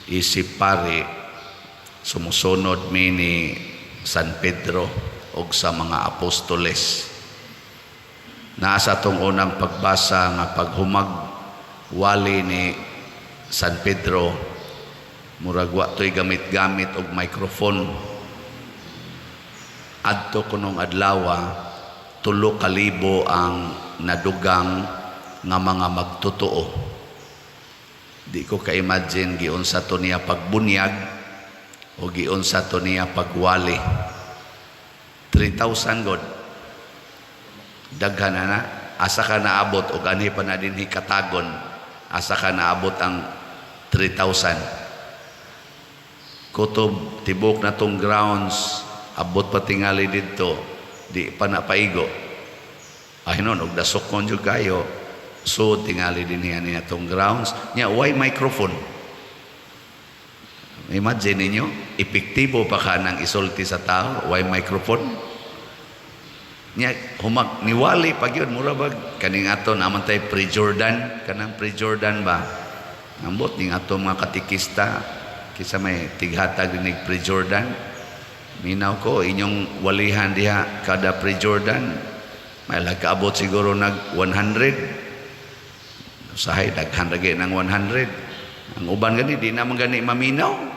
isip pare sumusunod mi ni San Pedro og sa mga apostoles. Nasa tong unang pagbasa nga paghumag wali ni San Pedro, murag wa to'y gamit-gamit og microphone. Adto kunong adlawa 3,000 ang nadugang nga mga magtotoo. Di ko ka-imagine giunsa to niya pagbunyag o giunsa to niya pagwali. 3,000 god. Daghan na asa ka naabot o ganhi pa na dinhi katagon, asa ka naabot ang 3,000. Kutob tibok na tong grounds, abot pa tingali dito, di pa napaigo. Ay nun, og dasokon jud kayo, so tingali din niya tong grounds nya why microphone. Imagine ninyo, epektibo pa ka nang isulti sa tao, why microphone? Nya humag niwali pag yun, mura bag kaning aton naman tayo pre-Jordan, kanang pre-Jordan ba? Ambot ning ato mga katikista, kisa may tighatag dinig pre-Jordan. Minaw ko, inyong walihan diha kada pre-Jordan, may lagkaabot siguro nag 100. Usahay, daghan lagi ng 100. Ang uban gani, di naman gani maminaw.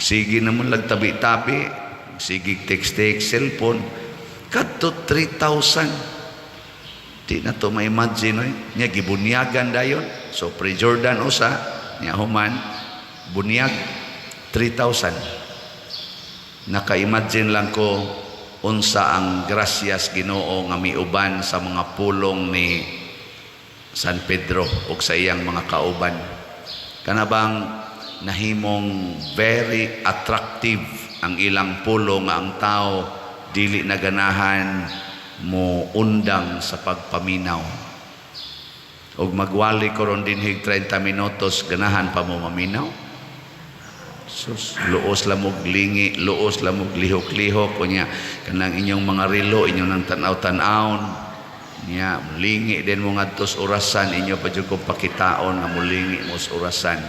Sige naman lagtabi-tabi, sige text-text, cellphone. Kadto 3,000. Di na to ma-imagine, oy. Nya gibunyagan dayon. So pre-Jordan usa, nya human bunyag 3,000. Naka-imagine lang ko unsa ang grasyas Ginoo nga miuban sa mga pulong ni San Pedro ug sa iyang mga kauban. Kanabang nahimong very attractive ang ilang pulong nga ang tao dili na ganahan mo undang sa pagpaminaw. Og magwali ko ron dinhig 30 minutos, ganahan pa mo maminaw. Sus, luos lamog lingi, luos lamog lihok-lihok, kunya kanang inyong mga relo, inyong nang tanaw-tanawon, niya mulingi din mo ngadtos orasan, inyo pa jud kong pakitaon nga mulingi mo sa orasan.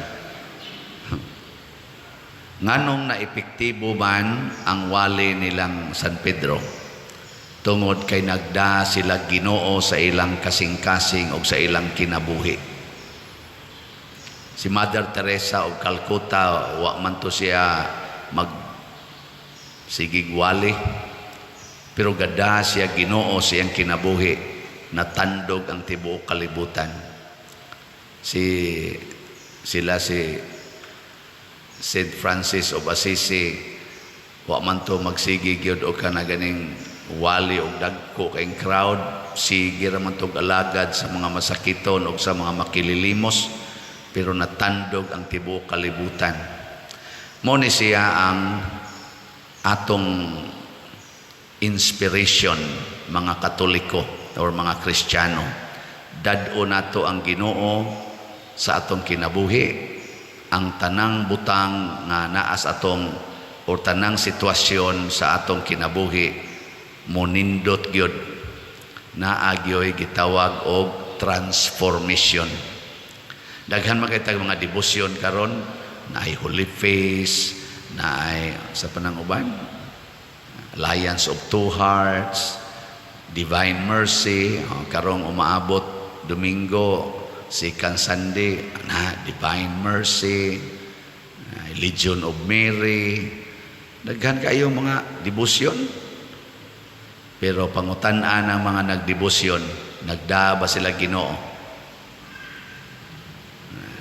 Nganong na epektibo man ang wali nilang San Pedro? Tungod kay nagda sila Ginoo sa ilang kasing-kasing o sa ilang kinabuhi. Si Mother Teresa of Calcutta, wa man to siya sigig wali, pero gada siya Ginoo sa iyang kinabuhi, natandog ang tibuok kalibutan. Si St. Francis of Assisi, wa man to magsigig yun o ka na ganing wali o dagko kayong crowd, sige raman to alagad sa mga masakiton o sa mga makililimos, pero natandog ang tibuok kalibutan. Mo ni siya ang atong inspiration, mga Katoliko or mga Kristiyano. Dad-o nato ang Ginoo sa atong kinabuhi, ang tanang butang nga naas atong o tanang sitwasyon sa atong kinabuhi monindot gyud naagyoy gitawag og transformation. Daghan makitag mga debosyon karon, naay Holy Face, naay sa panang uban Alliance of Two Hearts, Divine Mercy, karong umaabot Domingo, Second Sunday, Divine Mercy, Legion of Mary. Daghan kayo mga debosyon. Pero pangutan-an ang mga nagdebosyon, nagda ba sila Ginoo?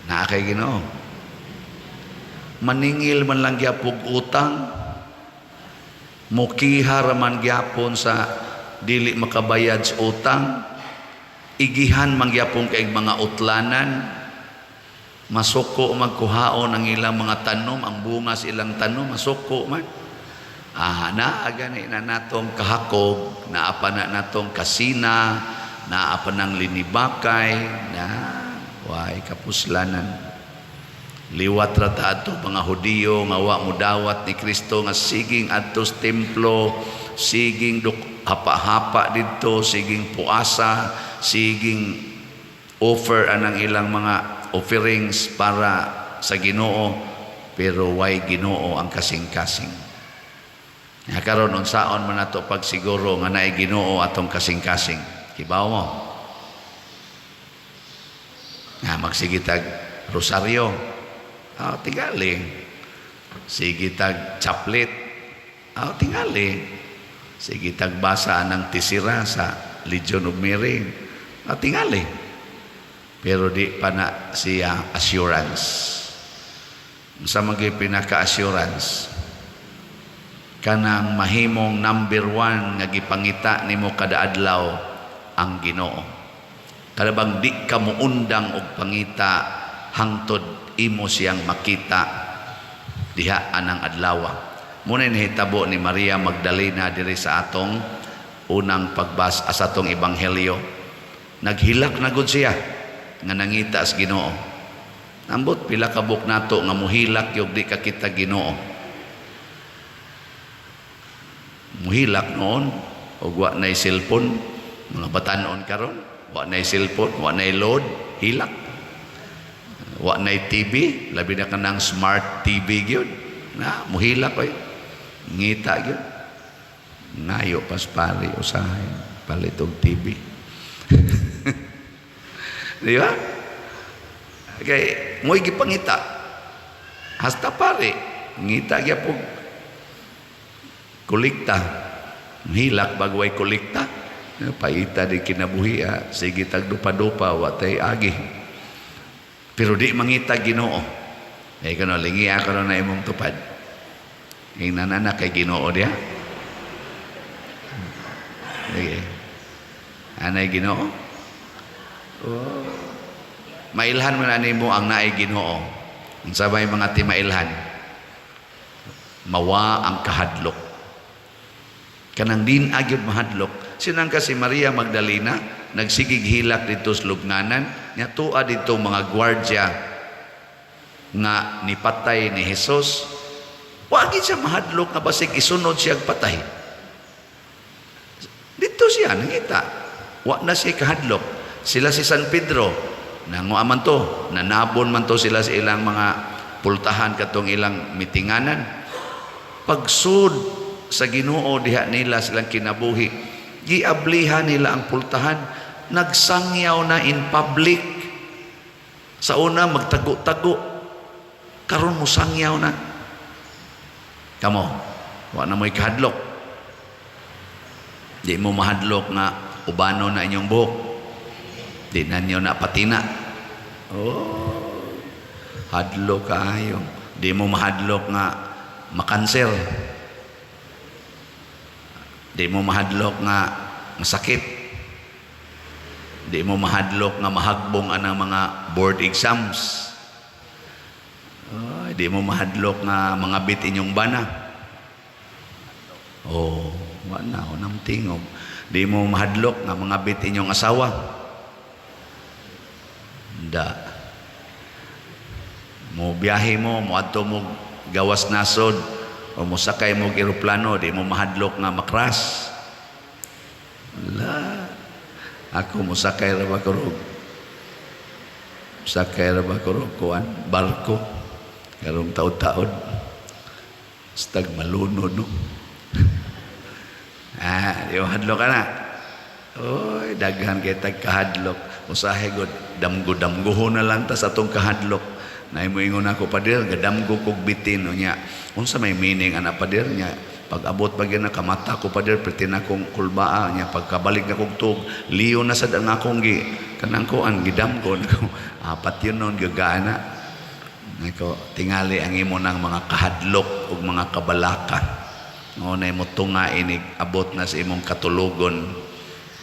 Naa kay Ginoo. Maningil man lang gyapon utang, mukihar man gyapon sa dili makabayad sa utang, igihan mangyapong kay mga utlanan, masuko magkuhaon ang ilang mga tanom, ang bunga sa ilang tanom, masuko man. Naagani na natong kahakog, naapa na natong kasina, naapa ng linibakay, na way kapuslanan. Liwat rata ato mga Hudiyo nga wa mudawat ni Kristo nga siging adtos templo, siging hapa-hapa dito, siging puasa, siging offer anang ilang mga offerings para sa Ginoo, pero way Ginoo ang kasing-kasing. Karon unsaon man nato pagsiguro nga naay Ginoo atong kasing-kasing? Kibaw mo. Magsige tag rosaryo. Tingali. Sige tag chaplet. Tingali. Sige tag basa ng tisira sa Legion of Mary. Tingali. Pero di pa na siya assurance. Sa mga pinaka-assurance, kanang mahimong number 1 nga gipangita nimo kada adlaw ang Ginoo. Kada bang di ka muundang og pangita hangtod imo siyang makita diha anang adlaw. Muna nahitabo ni Maria Magdalena diri sa atong unang pagbasa sa atong ebanghelyo. Naghilak na gud siya nga nangita sa Ginoo. Ambot pila ka buk nato nga muhilak yung di ka kita Ginoo. Muhilak noon og wa nay cellphone, mga batanon karon, wa nay cellphone, wa nay load, hilak. Wa nay TV, labi na kanang smart TV gyud. Muhilak oy. Ngita gyud. Ngayo paspari usahay palit og TV. Di ba? Okay, mo'y gipangita. Hasta pare, ngita gyapon kolekta. Hilak bagway kolekta. Paita di kinabuhi, sige tag dupa-dupa, watay agi. Pero di mangita Ginoo. Kano, lingi ako na imong tupad. Nanana kay Ginoo diya. Okay. Anay Ginoo? Mailhan mo na nimo ang naay Ginoo. Ang sabay mga timailhan. Mawa ang kahadlok. Kanang din agyod mahadlok. Sinang kasi Maria Magdalena nagsigig hilak dito sa lubnganan, nya tuwa dito mga gwardya nga nipatay ni Jesus. Wa gid siya mahadlok nga basig isunod siya patay. Dito siya nangita. Wa na siya kahadlok. Sila si San Pedro nanguaman to, nanabon man to sila sa ilang mga pultahan katong ilang mitinganan. Pagsud sa Ginoo diha nila silang kinabuhi, giablihan nila ang pultahan, nagsangyaw na in public. Sa una magtago-tago, karon mo sangyaw na. Kamo, wa na mo'y kahadlok. Di mo mahadlok nga ubano na inyong buhok. Di na niyo na patina. Hadlok kaayo. Di mo mahadlok nga makanser. Di mo mahadlok nga masakit. Di mo mahadlok nga mahagbong anang mga board exams. Di mo mahadlok nga mga bit inyong bana. Wala unang tingog. Di mo mahadlok nga mga bit inyong asawa. Mo biyahe mo adto mo gawas nasod o mo sakay mo eroplano, di mo mahadlok nga makras. Ako mo sakay ra ba kurog kuan barko karong taud-taud stag malunod no. Yung hadlok ka na. Daghan kay tag kahadlok. Usahay god damgo-damgoho na lang ta sa atong kahadlok. Na moingon ako pader gadamgo kog bitin nya. Unsa may meaning ana pader nya? Pag abot pag na kamata ko pader pertin akong kulbaa nya pagkabalik na kog tug liyo na sad ang akong kanang kuan gidamgo nako. Apat yun noon gagana. Nako tingali ang imo ng mga kahadlok ug mga kabalaka. Ngunay mo tunga inig abot na sa imong katulugon.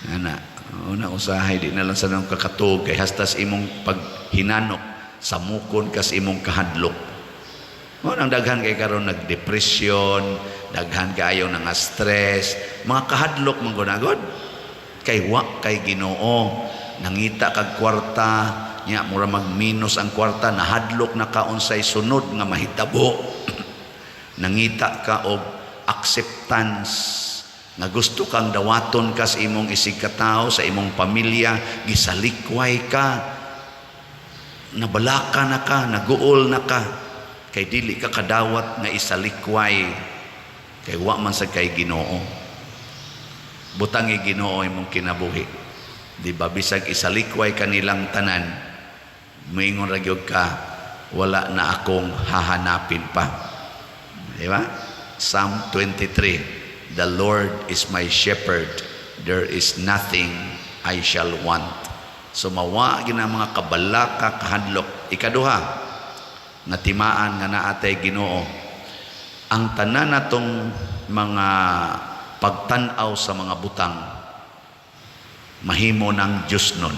Ana, una usahay di na lang sa nang kakatug kay hastas imong paghinanok samukon kas imong kahadlok. Nang daghan kay karon nagdepresyon, daghan kayo nga stress, mga kahadlok man gunagod. Kay wa kay Ginoo, nangita kag kwarta, nya mura magminus ang kwarta, nahadlok na ka unsay sunod nga mahitabo. Nangita ka og acceptance nga gusto kang dawaton ka sa imong isigkatao, sa imong pamilya, gisalikway ka, nabalaka na ka, naguol na ka. kay dili ka kadawat nga isalikway kay wa man sa kay Ginoo. Butang Ginoo imong kinabuhi. Di ba bisag isalikway kanilang tanan, moingon ra gyud ka, wala na akong hahanapin pa. Di ba? Psalm 23, the Lord is my shepherd, there is nothing I shall want. So mawa gina mga kabalaka kahadlok. Ikaduha, nga timaan nga naatay Ginoo, ang tanan natong mga pagtan-aw sa mga butang mahimo ng Diyos nun.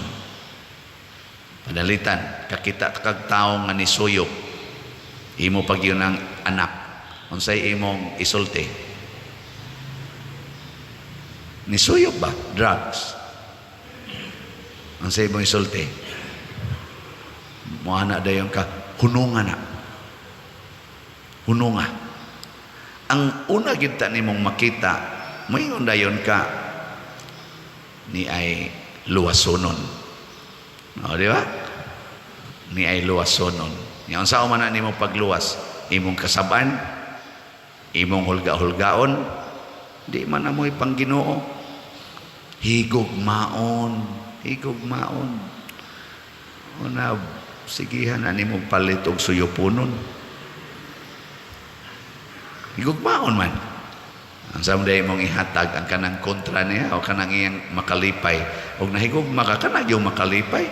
Padalitan, kakita kag tawo nga nisuyop, imo pag yun ang anak, unsay imong isulti? Nisuyop ba? Drugs. Unsay imong isulti? Muana dayon ka, hununga na. Hununga. Ang una kita nimong makita, mayon dayon ka, ni ay luwasonon. O, di ba? Ni ay luwasonon. Yung sa umana nimo pagluwas, imong kasaban, imong hulga-hulgaon, di man na mo'y pangginoo. Higugmaon. Higugmaon. Una, sigihan, animong palit og suyupunon. Higugmaon man. Ang samuday mong ihatag ang kanang kontra niya o kanang iyang makalipay. O nahigugma ka, kanang yung makalipay.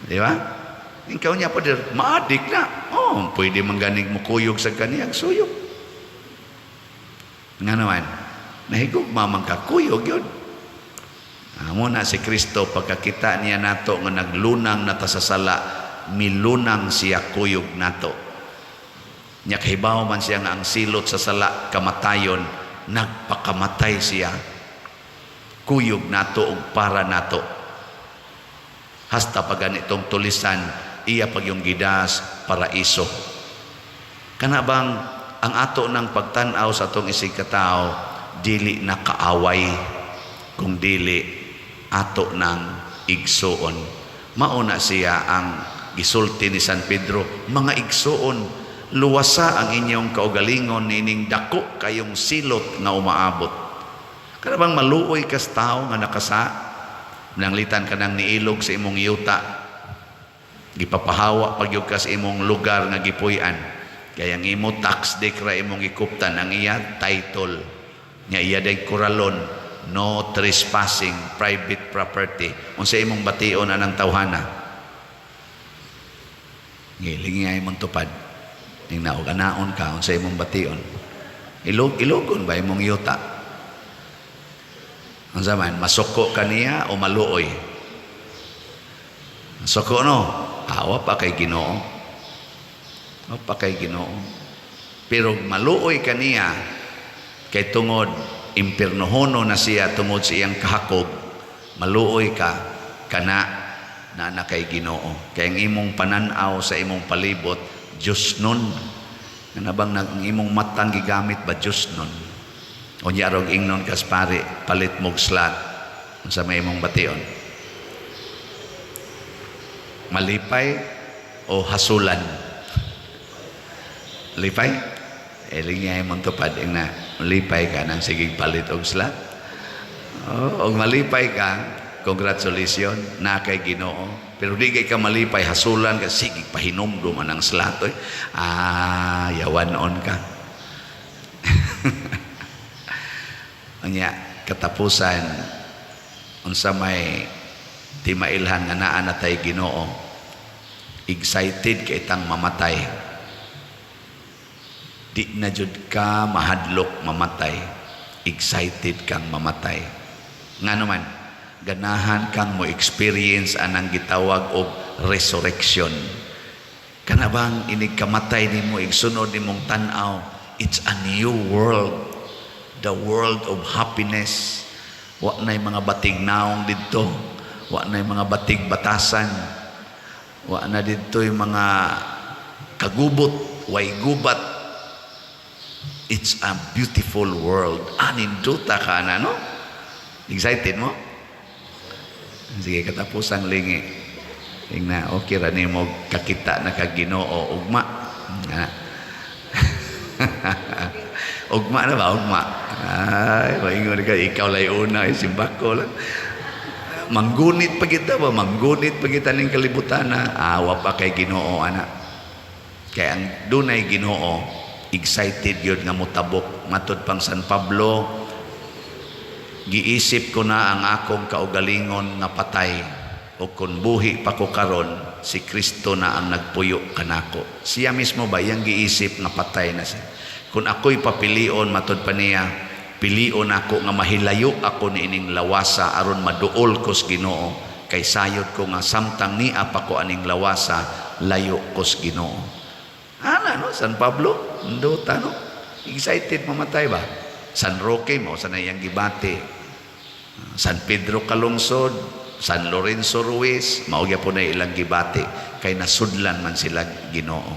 Di ba? Ikaw niya pa din, maadik na. Oh, pwede mangganig mo kuyog sa kaniyang suyog. Nga naman, nahigugma man ka, kuyog yun. Muna si Kristo, pagkakita niya nato nga naglunang natasasala, milunang siya kuyog nato. Nya kahibaw man siya nga ang silot sa sala kamatayon, nagpakamatay siya. Kuyog nato ug para nato. Hasta pa ganitong tulisan, iya pag yung gidas paraiso. Kana bang ang ato ng pagtan-aw sa atong isig katao, dili na kaaway, kung dili ato ng igsuon. Mauna siya ang gisulti ni San Pedro, mga igsuon, luwasa ang inyong kaugalingon nining dako kayong silot nga umaabot. Kada bang maluoy kas tao nga nakasa, nanglitan ka nang niilog sa imong yuta, gipapahawa pagyug ka sa imong lugar nga gipuy-an, kaya ang imo tax decra imong ikuptan, ang iya title nga iya day kuralon, no trespassing, private property. Unsa imong bation anang tawhana? Gilingi ay imong tupad. Ning naog anaon ka unsa imong bation? Ilogon ba imong yuta? Unsa man, masuko kaniya o maluoy? Masuko no, awa pa kay Ginoo. Awa pa kay Ginoo. Pero maluoy kaniya kay tungod impiernohono na siya tungod sa iyang kahakog, maluoy ka kana na kay Ginoo. Kay ang imong pananaw sa imong palibot Diyos nun. Nanabang ang imong matang gigamit ba Diyos nun? O nyarog ingnon kaspari, palit mog slat. Sa may imong bation. Malipay o hasulan? Lipay? Eling niya imong tupad na malipay ka nang sige palit og slat. O malipay ka, congratulations, na kay Ginoo. Pero di kay ka malipay, hasulan ka, sige, pahinomdom ang slatoy. Yawanon ka. Anya, katapusan, unsa may timailhan nga naa na tay Ginoo, excited kay itang mamatay. Di na jud ka mahadlok mamatay. Excited kang mamatay. Nga naman, ganahan kang mo experience anang gitawag og resurrection. Kana bang inig kamatay nimo igsunod nimong tan-aw, it's a new world, the world of happiness. Wa nay mga batig naong didto, wa nay mga batig batasan, wa na didto yung mga kagubot, way gubat. It's a beautiful world. Aninduta ka na, no? Excited mo? Sige, katapusang lingi. Tingna, okay ra nimo kakita na kag Ginoo ugma. Ah. Ugma na ba? Ugma. Ay, maingon ka, ikaw lay una, simbak ko lang. Manggunit pa kita ba? Manggunit pa kita ng kalibutan na awa pa kay Ginoo, anak. Kaya ang dunay Ginoo, excited yun nga mutabok. Matod pang San Pablo, giisip ko na ang akong kaugalingon na patay o kung buhi pa ko karon, si Kristo na ang nagpuyo kanako. Siya mismo ba, yang giisip na patay na siya. Kung ako'y papilion, matod pa niya, pilion ako nga mahilayo ako ni ining lawasa aron maduol ko sa Ginoo, kay sayod ko nga samtang niya pa ko aning lawasa, layo ko sa Ginoo. Ana, no? San Pablo, ndota, no? Excited mamatay ba? San Roque mo, sa nayang gibati. San Pedro Calungsod, San Lorenzo Ruiz, maugya po na ilang gibati, kay nasudlan man sila Ginoo.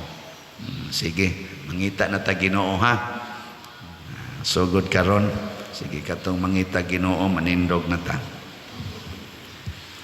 Sige, mangita na ta Ginoo, ha? So good karon. Sige katong mangita Ginoo, manindog na ta.